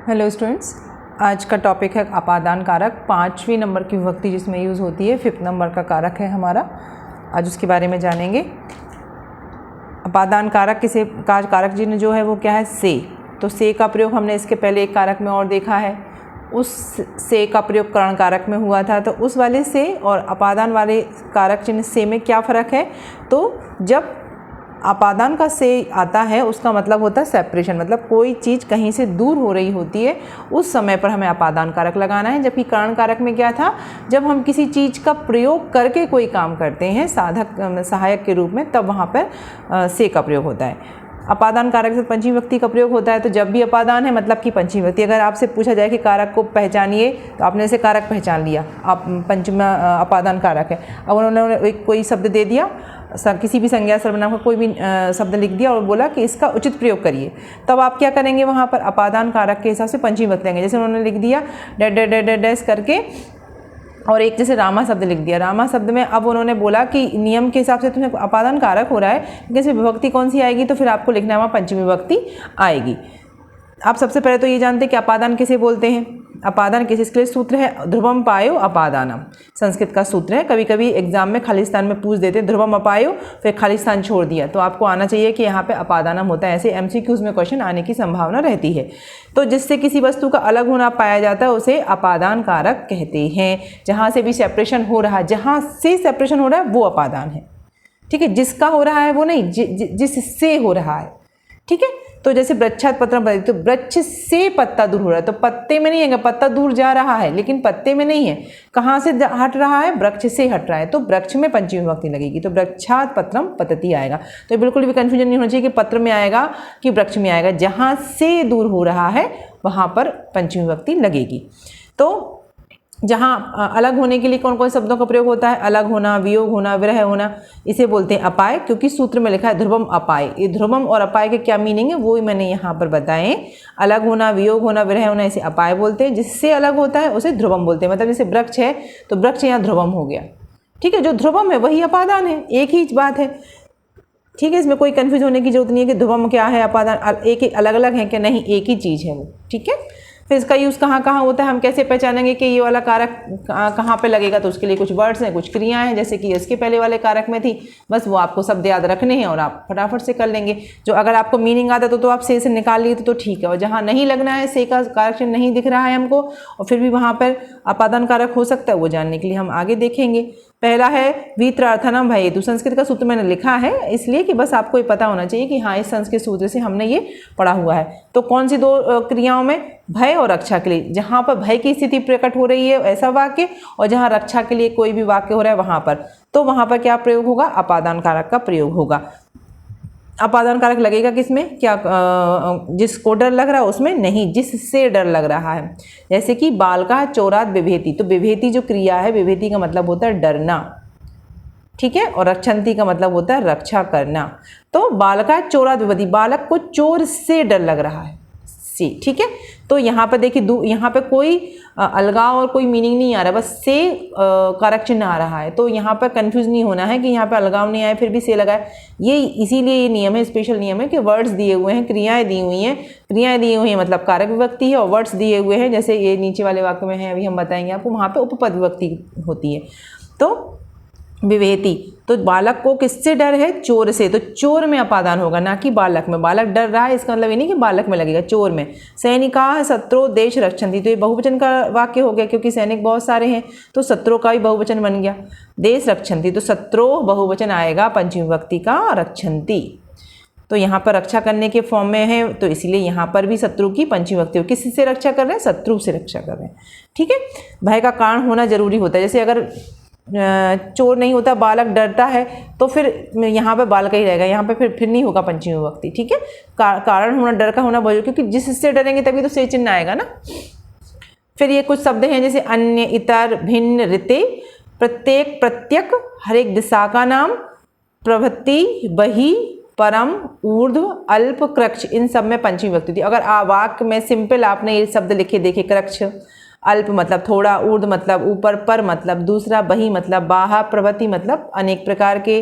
Hello students, आज का topic है अपादान कारक। 5वीं नंबर की विभक्ति जिसमें यूज़ होती है, 5th नंबर का कारक है हमारा। आज उसके बारे में जानेंगे। अपादान कारक किसे कारक चिन्ह जो है वो क्या है, से। तो से का प्रयोग हमने इसके पहले एक कारक में और देखा है। उस से का प्रयोग करण कारक में हुआ था। तो उस वाले से और अपादान वाले कारक चिन्ह से में क्या फ़र्क है, तो जब अपादान का से आता है उसका मतलब होता है सेपरेशन, मतलब कोई चीज़ कहीं से दूर हो रही होती है, उस समय पर हमें अपादान कारक लगाना है। जबकि करण कारक में क्या था, जब हम किसी चीज़ का प्रयोग करके कोई काम करते हैं साधक सहायक के रूप में, तब वहाँ पर से का प्रयोग होता है। अपादान कारक से पंचमी विभक्ति का प्रयोग होता है। तो जब भी अपादान है मतलब कि पंचमी विभक्ति। अगर आपसे पूछा जाए कि कारक को पहचानिए, तो आपने इसे कारक पहचान लिया, आप पंचमा अपादान कारक है। अब उन्होंने कोई शब्द दे दिया, किसी भी संज्ञा सर्वनाम का कोई भी शब्द लिख दिया और बोला कि इसका उचित प्रयोग करिए, तब आप क्या करेंगे, वहाँ पर अपादान कारक के हिसाब से पंचमी विभक्ति लेंगे। जैसे उन्होंने लिख दिया डैश करके, और एक जैसे रामा शब्द लिख दिया। रामा शब्द में अब उन्होंने बोला कि नियम के हिसाब से तुम्हें अपादान कारक हो रहा है, लेकिन इसमें विभक्ति कौन सी आएगी, तो फिर आपको लिखना है वहाँ पंचमी विभक्ति आएगी। आप सबसे पहले तो ये जानते हैं कि अपादान किसे बोलते हैं। अपादान किस, इसके लिए सूत्र है ध्रुवम पायो अपादानम, संस्कृत का सूत्र है। कभी कभी एग्जाम में खाली स्थान में पूछ देते हैं ध्रुवम अपायो, फिर खाली स्थान छोड़ दिया, तो आपको आना चाहिए कि यहाँ पे अपादानम होता है। ऐसे एमसीक्यूज में क्वेश्चन आने की संभावना रहती है। तो जिससे किसी वस्तु का अलग होना पाया जाता है उसे अपादान कारक कहते हैं। जहाँ से भी सेपरेशन हो रहा है, जहाँ से सेपरेशन हो रहा है वो अपादान है। ठीक है, जिसका हो रहा है वो नहीं, जिससे हो रहा है। ठीक है, तो जैसे वृक्षात पत्रम पतति, तो वृक्ष से पत्ता दूर हो रहा है, तो पत्ते में नहीं है, पत्ता दूर जा रहा है लेकिन पत्ते में नहीं है। कहाँ से हट रहा है, वृक्ष से हट रहा है, तो वृक्ष में पंचमी विभक्ति लगेगी, तो वृक्षात पत्रम पतति आएगा। तो बिल्कुल भी कन्फ्यूजन नहीं होना चाहिए कि पत्र में आएगा कि वृक्ष में आएगा। जहाँ से दूर हो रहा है वहाँ पर पंचमी विभक्ति लगेगी। तो जहाँ अलग होने के लिए कौन कौन शब्दों का प्रयोग होता है, अलग होना, वियोग होना, विरह होना, इसे बोलते हैं अपाय। क्योंकि सूत्र में लिखा है ध्रुवम अपाय। ये ध्रुवम और अपाय के क्या मीनिंग है वो ही मैंने यहाँ पर बताएं। अलग होना, वियोग होना, विरह होना, इसे अपाय बोलते हैं। जिससे अलग होता है उसे ध्रुवम बोलते हैं। मतलब जैसे वृक्ष है तो वृक्ष यहाँ ध्रुवम हो गया। ठीक है, जो ध्रुवम है वही अपादान है, एक ही बात है। ठीक है, इसमें कोई कन्फ्यूज होने की जरूरत नहीं है कि ध्रुवम क्या है, अपादान एक अलग अलग है क्या, नहीं, एक ही चीज़ है वो। ठीक है, फिर इसका यूज़ कहाँ कहाँ होता है, हम कैसे पहचानेंगे कि ये वाला कारक कहाँ पे लगेगा, तो उसके लिए कुछ वर्ड्स हैं, कुछ क्रियाएं हैं, जैसे कि इसके पहले वाले कारक में थी। बस वो आपको शब्द याद रखने हैं और आप फटाफट से कर लेंगे। जो अगर आपको मीनिंग आता तो आप से निकाल लिए तो ठीक है, और जहाँ नहीं लगना है, से का कारक चिन्ह नहीं दिख रहा है हमको और फिर भी वहाँ पर अपादान कारक हो सकता है, वो जानने के लिए हम आगे देखेंगे। पहला है वित्रार्थनम भयेतु। संस्कृत का सूत्र मैंने लिखा है इसलिए कि बस आपको ये पता होना चाहिए कि हाँ, इस संस्कृत सूत्र से हमने ये पढ़ा हुआ है। तो कौन सी दो क्रियाओं में, भय और रक्षा के लिए, जहाँ पर भय की स्थिति प्रकट हो रही है ऐसा वाक्य, और जहाँ रक्षा के लिए कोई भी वाक्य हो रहा है वहाँ पर, तो वहाँ पर क्या प्रयोग होगा, अपादान कारक का प्रयोग होगा। अपादान कारक लगेगा किसमें, क्या जिसको डर लग रहा है उसमें नहीं, जिससे डर लग रहा है। जैसे कि बालका चोरात बिभेति, तो बिभेति जो क्रिया है, बिभेति का मतलब होता है डरना। ठीक है, और रक्षंती का मतलब होता है रक्षा करना। तो बालका चोरात बिभेति, बालक को चोर से डर लग रहा है, से। ठीक है, तो यहाँ पर देखिए, यहाँ पे कोई अलगाव और कोई मीनिंग नहीं आ रहा, बस से कारक चिन्ह आ रहा है। तो यहाँ पर कंफ्यूज नहीं होना है कि यहाँ पे अलगाव नहीं आए फिर भी से लगा है। ये इसीलिए ये नियम है, स्पेशल नियम है कि वर्ड्स दिए हुए हैं, क्रियाएं दी हुई हैं, क्रियाएं दी हुई हैं मतलब कारक विभक्ति है, और वर्ड्स दिए हुए हैं जैसे ये नीचे वाले वाक्य में है, अभी हम बताएंगे आपको, वहाँ पर उपपद विभक्ति होती है। तो विवेति, तो बालक को किससे डर है, चोर से, तो चोर में अपादान होगा, ना कि बालक में। बालक डर रहा है इसका मतलब ये नहीं कि बालक में लगेगा, चोर में। सैनिका शत्रु देश रक्षन्ति, तो ये बहुवचन का वाक्य हो गया क्योंकि सैनिक बहुत सारे हैं, तो शत्रु का भी बहुवचन बन गया। देश रक्षन्ति, तो शत्रु बहुवचन आएगा पंचमी विभक्ति का रक्षन्ति, तो यहाँ पर रक्षा करने के फॉर्म में है, तो इसीलिए यहाँ पर भी शत्रु की पंचमी विभक्ति हो। किससे रक्षा कर रहे हैं, शत्रु से रक्षा कर रहे हैं। ठीक है, भय का कारण होना जरूरी होता है। जैसे अगर चोर नहीं होता, बालक डरता है, तो फिर यहाँ पे बालक ही रहेगा, यहाँ पे फिर नहीं होगा पंचमी विभक्ति। ठीक है, कारण होना, डर का होना बहुत, क्योंकि जिससे डरेंगे तभी तो से चिन्ह आएगा ना। फिर ये कुछ शब्द हैं जैसे अन्य, इतर, भिन्न, ऋते, प्रत्येक, प्रत्यक, हर एक दिशा का नाम, प्रवृत्ति, बही, परम, ऊर्ध्व, अल्प, कृक्ष, इन सब में पंचमी विभक्ति थी। अगर वाक्य में सिंपल आपने ये शब्द लिखे देखे, कृक्ष, अल्प मतलब थोड़ा, ऊर्ध्व मतलब ऊपर, पर मतलब दूसरा, बही मतलब बाहा, प्रवृत्ति मतलब अनेक प्रकार के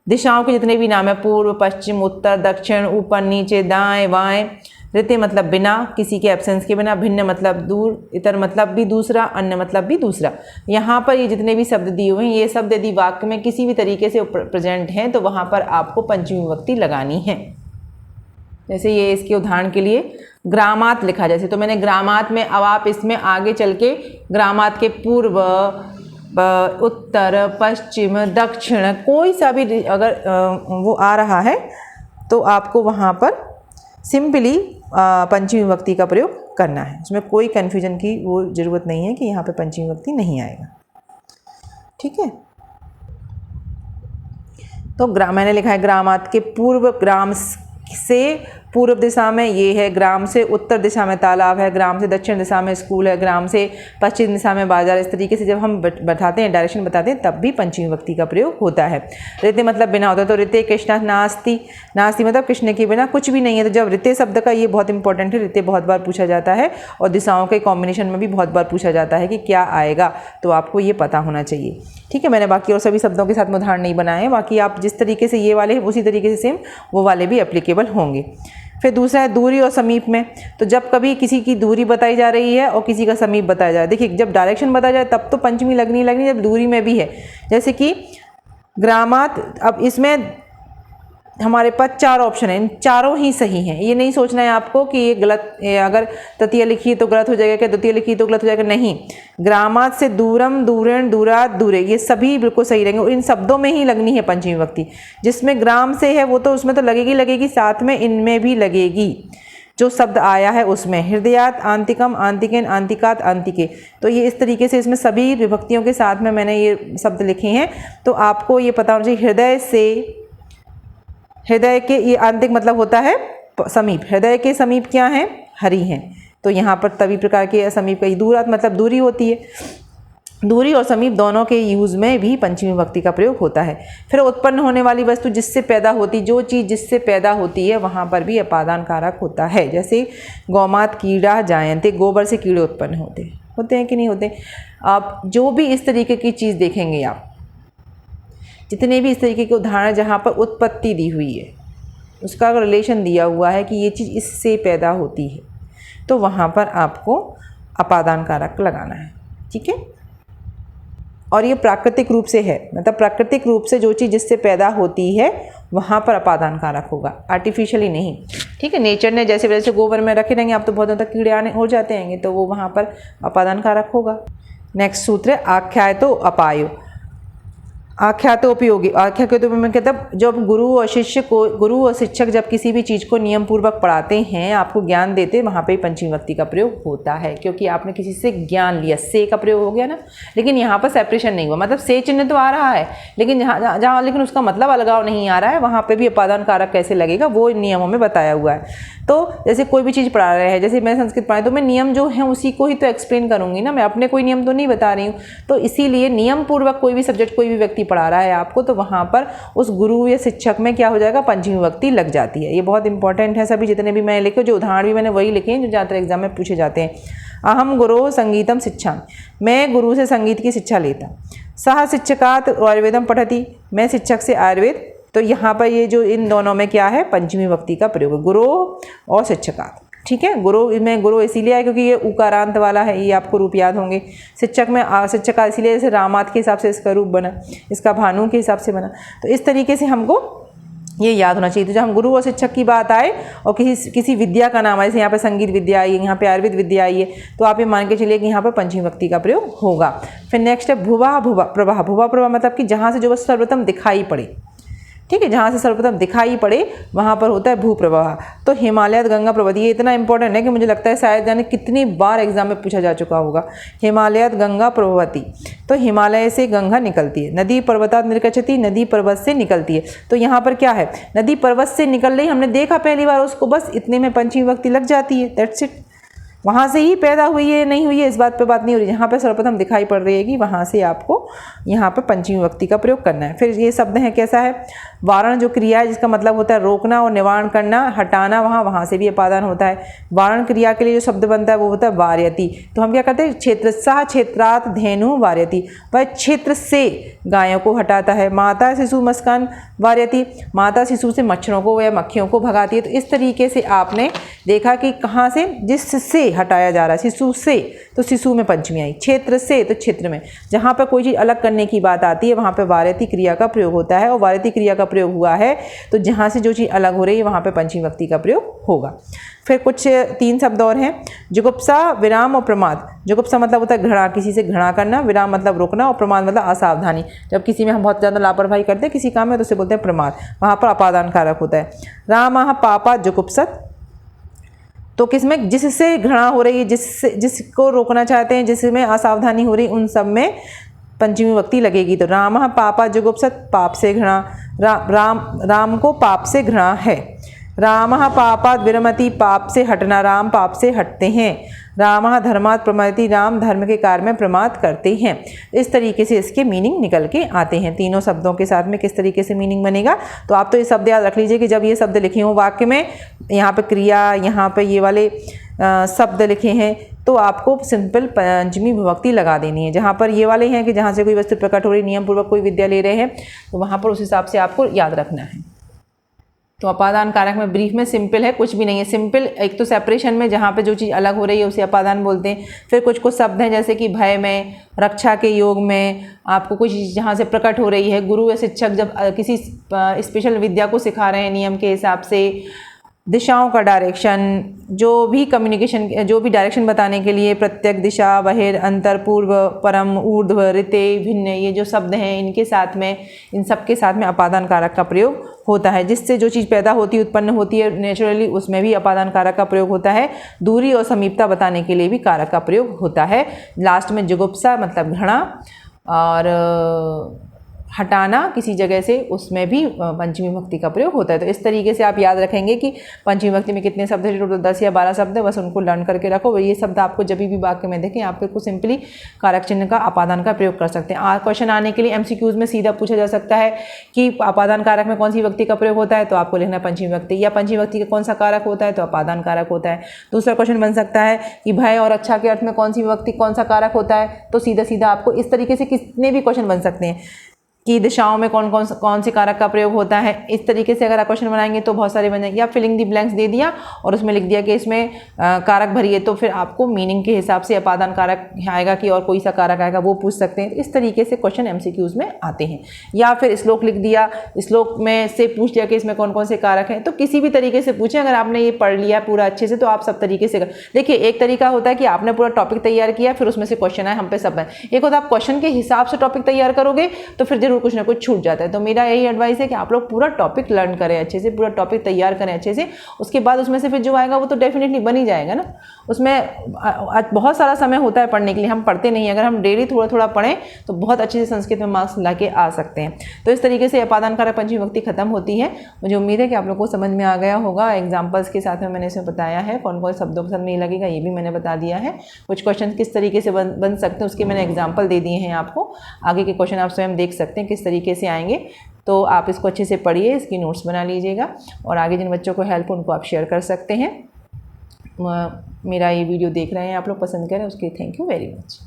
दिशाओं के जितने भी नाम है, पूर्व, पश्चिम, उत्तर, दक्षिण, ऊपर, नीचे, दाएं, बाएं, ऋते मतलब बिना, किसी के एब्सेंस के बिना, भिन्न मतलब दूर, इतर मतलब भी दूसरा, अन्य मतलब भी दूसरा। यहाँ पर ये जितने भी शब्द दिए हुए हैं, ये शब्द यदि वाक्य में किसी भी तरीके से प्रेजेंट हैं तो वहाँ पर आपको पंचमी विभक्ति लगानी है। जैसे ये इसके उदाहरण के लिए ग्रामात लिखा, जैसे तो मैंने ग्रामात में, अब आप इसमें आगे चल के ग्रामात के पूर्व, उत्तर, पश्चिम, दक्षिण कोई सा भी अगर वो आ रहा है तो आपको वहाँ पर सिंपली पंचमी विभक्ति का प्रयोग करना है। उसमें कोई कन्फ्यूजन की वो ज़रूरत नहीं है कि यहाँ पे पंचमी विभक्ति नहीं आएगा। ठीक है, तो मैंने लिखा है ग्रामात के पूर्व, ग्राम से पूर्व दिशा में ये है, ग्राम से उत्तर दिशा में तालाब है, ग्राम से दक्षिण दिशा में स्कूल है, ग्राम से पश्चिम दिशा में बाजार। इस तरीके से जब हम बताते हैं, डायरेक्शन बताते हैं, तब भी पंचमी विभक्ति का प्रयोग होता है। ऋते मतलब बिना होता है, तो ऋते कृष्णा नास्ति, नास्ति मतलब कृष्ण के बिना कुछ भी नहीं है। तो जब ऋते शब्द का, ये बहुत इंपॉर्टेंट है, ऋते बहुत बार पूछा जाता है और दिशाओं के कॉम्बिनेशन में भी बहुत बार पूछा जाता है कि क्या आएगा, तो आपको ये पता होना चाहिए। ठीक है, मैंने बाकी और सभी शब्दों के साथ में उदाहरण नहीं बनाए हैं, बाकी आप जिस तरीके से ये वाले उसी तरीके से सेम वो वाले भी एप्लीकेबल होंगे। फिर दूसरा है दूरी और समीप में, तो जब कभी किसी की दूरी बताई जा रही है और किसी का समीप बताया जा रहा है, देखिए जब डायरेक्शन बताया जाए तब तो पंचमी लगनी, जब दूरी में भी है, जैसे कि ग्रामात, अब इसमें हमारे पास 4 ऑप्शन हैं, इन चारों ही सही हैं। ये नहीं सोचना है आपको कि ये गलत, अगर तृतीय लिखी तो गलत हो जाएगा, क्या द्वितीय लिखी तो गलत हो जाएगा, नहीं। ग्रामात से दूरम, दूरेण, दूरात, दूरे, ये सभी बिल्कुल सही रहेंगे और इन शब्दों में ही लगनी है पंचमी विभक्ति। जिसमें ग्राम से है वो तो उसमें तो लगेगी, साथ में इनमें भी लगेगी जो शब्द आया है उसमें। हृदयात, आंतिकम, आंतिकेन, आंतिकात, आंतिके, तो ये इस तरीके से इसमें सभी विभक्तियों के साथ में मैंने ये शब्द लिखे हैं। तो आपको ये पता होना चाहिए, हृदय से, हृदय के, ये आंतिक मतलब होता है समीप, हृदय के समीप क्या है, हरि हैं, तो यहाँ पर तभी प्रकार के समीप का, दूरात मतलब दूरी होती है। दूरी और समीप दोनों के यूज़ में भी पंचमी विभक्ति का प्रयोग होता है। फिर उत्पन्न होने वाली वस्तु, जिससे पैदा होती, जो चीज़ जिससे पैदा होती है वहाँ पर भी अपादान कारक होता है। जैसे गौमात कीड़ा जायन्ते, गोबर से कीड़े उत्पन्न होते हैं कि नहीं होते। आप जो भी इस तरीके की चीज़ देखेंगे, आप जितने भी इस तरीके के उदाहरण जहाँ पर उत्पत्ति दी हुई है, उसका अगर रिलेशन दिया हुआ है कि ये चीज़ इससे पैदा होती है, तो वहाँ पर आपको अपादान कारक लगाना है। ठीक है, और ये प्राकृतिक रूप से है, मतलब प्राकृतिक रूप से जो चीज़ जिससे पैदा होती है वहाँ पर अपादान कारक होगा, आर्टिफिशियली नहीं। ठीक है, नेचर ने जैसे गोबर में रखे रहेंगे आप तो बहुत ज़्यादा कीड़े आने हो जाते हैं, तो वो वहाँ पर अपादान कारक होगा। नेक्स्ट सूत्र है आख्यातो अपायो। आख्यातो उपयोगी, आख्यातो में मतलब जब गुरु और शिक्षक जब किसी भी चीज़ को नियम पूर्वक पढ़ाते हैं, आपको ज्ञान देते हैं, वहाँ पे पंचमी विभक्ति का प्रयोग होता है, क्योंकि आपने किसी से ज्ञान लिया, से का प्रयोग हो गया ना। लेकिन यहाँ पर सेपरेशन नहीं हुआ, मतलब से चिन्ह तो आ रहा है, लेकिन जहाँ लेकिन उसका मतलब अलगाव नहीं आ रहा है, वहाँ पर भी अपादान कारक कैसे लगेगा वो नियमों में बताया हुआ है। तो जैसे कोई भी चीज़ पढ़ा रहे हैं, जैसे मैं संस्कृत पढ़ाई, तो मैं नियम जो है उसी को ही तो एक्सप्लेन करूँगी ना, मैं अपने कोई नियम तो नहीं बता रही हूँ। तो इसीलिए नियम पूर्वक कोई भी सब्जेक्ट, कोई भी व्यक्ति पढ़ा रहा है आपको, तो वहाँ पर उस गुरु या शिक्षक में क्या हो जाएगा, पंचमी विभक्ति लग जाती है। ये बहुत इंपॉर्टेंट है। सभी जितने भी मैं लिखे, जो उदाहरण भी मैंने वही लिखे हैं जो ज़्यादातर एग्जाम में पूछे जाते हैं। अहम गुरो संगीतम शिक्षा, मैं गुरु से संगीत की शिक्षा लेता। सह शिक्षकात आयुर्वेदम पठती, मैं शिक्षक से आयुर्वेद। तो यहाँ पर ये जो इन दोनों में क्या है, पंचमी विभक्ति का प्रयोग, गुरु और शिक्षकात। ठीक है, गुरु में गुरु इसीलिए है क्योंकि ये उकारांत वाला है, ये आपको रूप याद होंगे। शिक्षक में शिक्षका इसीलिए, जैसे रामात के हिसाब से इसका रूप बना, इसका भानु के हिसाब से बना। तो इस तरीके से हमको ये याद होना चाहिए। तो जब हम गुरु और शिक्षक की बात आए और किसी विद्या का नाम आए, जैसे यहाँ पे संगीत विद्या आई है, यहाँ पे आयुर्वेद विद्या आई है, तो आप ये मान के चलिए कि यहाँ पर पंचमी विभक्ति का प्रयोग होगा। फिर नेक्स्ट है भुवा भुवा प्रभा। भुवा प्रभा मतलब कि जहाँ से जो बस सर्वप्रथम दिखाई पड़े। ठीक है, जहाँ से सर्वप्रथम दिखाई पड़े वहाँ पर होता है भूप्रवाह। तो हिमालयत गंगा प्रवती, ये इतना इंपॉर्टेंट है कि मुझे लगता है शायद जाने कितनी बार एग्जाम में पूछा जा चुका होगा। हिमालयत गंगा प्रवती, तो हिमालय से गंगा निकलती है। नदी पर्वतात निर्गच्छति, नदी पर्वत से निकलती है। तो यहाँ पर क्या है, नदी पर्वत से निकल रही, हमने देखा पहली बार उसको, बस इतने में पंचमी विभक्ति लग जाती है, दैट्स इट। वहाँ से ही पैदा हुई है नहीं हुई है इस बात पे बात नहीं हो रही, जहाँ पर सर्वप्रथम दिखाई पड़ रही है कि वहाँ से आपको यहाँ पर पंचमी विभक्ति का प्रयोग करना है। फिर ये शब्द है कैसा है, वारण जो क्रिया है जिसका मतलब होता है रोकना और निवारण करना, हटाना, वहाँ से भी अपादान होता है। वारण क्रिया के लिए जो शब्द बनता है वो होता है वार्यति। तो हम क्या करते हैं, क्षेत्रस्सः क्षेत्रात् धेनु वार्यति, वह क्षेत्र से गायों को हटाता है। माता शिशु मस्कान वार्यति, माता शिशु से मच्छरों को या मक्खियों को भगाती है। तो इस तरीके से आपने देखा कि कहाँ से, जिससे हटाया जा रहा है, शिशु से, तो शिशु में पंचमी आई, क्षेत्र से तो क्षेत्र में, जहाँ पर कोई चीज़ अलग करने की बात आती है वहाँ पर वार्यति क्रिया का प्रयोग होता है। और वार्यति क्रिया का प्रयोग हुआ है तो जहाँ से जो चीज़ अलग हो रही है वहाँ पर पंचमी विभक्ति का प्रयोग होगा। फिर कुछ 3 शब्द और हैं, जुगुप्सा, विराम और प्रमाद। जुगुप्सा मतलब होता है घृणा, किसी से घृणा करना, विराम मतलब रुकना, और प्रमाद मतलब असावधानी। जब किसी में हम बहुत ज़्यादा लापरवाही करते हैं किसी काम में तो उसे बोलते हैं प्रमाद, वहाँ पर अपादान कारक होता है। रामः पापा जुगुप्सत, तो किसमें, जिससे घृणा हो रही है, जिसको रोकना चाहते हैं, जिसमें असावधानी हो रही, उन सब में पंचमी विभक्ति लगेगी। तो रामः पापा जुगुप्सत, पाप से घृणा, राम को पाप से घृणा है। रामः पापात् विरमति, पाप से हटना, राम पाप से हटते हैं। रामः धर्मात् प्रमादति, राम धर्म के कार्य में प्रमाद करते हैं। इस तरीके से इसके मीनिंग निकल के आते हैं। तीनों शब्दों के साथ में किस तरीके से मीनिंग बनेगा, तो आप तो ये शब्द याद रख लीजिए कि जब ये शब्द लिखे हों वाक्य में, यहाँ पे क्रिया, यहाँ पे ये वाले शब्द लिखे हैं, तो आपको सिंपल पंचमी विभक्ति लगा देनी है। जहाँ पर ये वाले हैं कि जहाँ से कोई वस्तु प्रकट हो रही, नियम पूर्वक कोई विद्या ले रहे हैं, तो वहाँ पर उस हिसाब से आपको याद रखना है। तो अपादान कारक में ब्रीफ में सिंपल है, कुछ भी नहीं है। सिंपल एक तो सेपरेशन में जहाँ पे जो चीज़ अलग हो रही है उसे अपादान बोलते हैं। फिर कुछ शब्द हैं जैसे कि भय में, रक्षा के योग में, आपको कुछ चीज़ जहाँ से प्रकट हो रही है, गुरु या शिक्षक जब किसी स्पेशल विद्या को सिखा रहे हैं नियम के हिसाब से, दिशाओं का डायरेक्शन, जो भी कम्युनिकेशन, जो भी डायरेक्शन बताने के लिए प्रत्यक, दिशा, बहिर, अंतर, पूर्व, परम, ऊर्ध्व, ऋते, भिन्न, ये जो शब्द हैं इनके साथ में, इन सब के साथ में अपादान कारक का प्रयोग होता है। जिससे जो चीज़ पैदा होती है, उत्पन्न होती है नेचुरली, उसमें भी अपादान कारक का प्रयोग होता है। दूरी और समीपता बताने के लिए भी कारक का प्रयोग होता है। लास्ट में जुगुप्सा मतलब घृणा और हटाना किसी जगह से, उसमें भी पंचमी विभक्ति का प्रयोग होता है। तो इस तरीके से आप याद रखेंगे कि पंचमी विभक्ति में कितने शब्द हैं, टोटल 10 या 12 शब्द है, बस उनको लर्न करके रखो। ये शब्द आपको जब भी वाक्य में देखें आप बिल्कुल सिंपली कारक चिन्ह का अपादान का प्रयोग कर सकते हैं। क्वेश्चन आने के लिए एमसीक्यूज में सीधा पूछा जा सकता है कि अपादान कारक में कौन सी विभक्ति का प्रयोग होता है, तो आपको लिखना पंचमी विभक्ति, या पंचमी विभक्ति का कौन सा कारक होता है, तो अपादान कारक होता है। दूसरा क्वेश्चन बन सकता है कि भय और रक्षा के अर्थ में कौन सी विभक्ति, कौन सा कारक होता है, तो सीधा सीधा आपको इस तरीके से कितने भी क्वेश्चन बन सकते हैं कि दिशाओं में कौन सी कारक का प्रयोग होता है। इस तरीके से अगर आप क्वेश्चन बनाएंगे तो बहुत सारे बन जाएंगे। आप फिलिंग दी ब्लैंक्स दे दिया और उसमें लिख दिया कि इसमें कारक भरिए, तो फिर आपको मीनिंग के हिसाब से अपादान कारक आएगा कि और कोई सा कारक आएगा, वो पूछ सकते हैं। इस तरीके से क्वेश्चन एमसीक्यूज में आते हैं। या फिर श्लोक लिख दिया, श्लोक में से पूछ दिया कि इसमें कौन कौन से कारक हैं, तो किसी भी तरीके से पूछें। अगर आपने ये पढ़ लिया पूरा अच्छे से तो आप सब तरीके से देखिए। एक तरीका होता है कि आपने पूरा टॉपिक तैयार किया, फिर उसमें से क्वेश्चन आए हम पे सब है। एक होता है आप क्वेश्चन के हिसाब से टॉपिक तैयार करोगे तो फिर जरूर कुछ ना कुछ छूट जाता है। तो मेरा यही एडवाइस है कि आप लोग पूरा टॉपिक लर्न करें अच्छे से, पूरा टॉपिक तैयार करें अच्छे से। उसके बाद उसमें से फिर जो आएगा वो तो डेफिनेटली बन ही जाएगा ना। उसमें बहुत सारा समय होता है पढ़ने के लिए, हम पढ़ते नहीं। अगर हम डेली थोड़ा थोड़ा पढ़ें तो बहुत अच्छे से संस्कृत में मार्क्स ला के आ सकते हैं। तो इस तरीके से अपादान कारक पंचमी विभक्ति खत्म होती है। मुझे उम्मीद है कि आप लोग को समझ में आ गया होगा। एग्जाम्पल्स के साथ में मैंने इसमें बताया है, कौन कौन शब्दों के साथ नहीं लगेगा ये भी मैंने बता दिया है। कुछ क्वेश्चन किस तरीके से बन सकते हैं उसके मैंने एग्जाम्पल दे दिए हैं आपको। आगे के क्वेश्चन आप स्वयं देख सकते हैं किस तरीके से आएंगे। तो आप इसको अच्छे से पढ़िए, इसकी नोट्स बना लीजिएगा और आगे जिन बच्चों को हेल्प उनको आप शेयर कर सकते हैं। मेरा ये वीडियो देख रहे हैं आप लोग, पसंद करें उसके थैंक यू वेरी मच।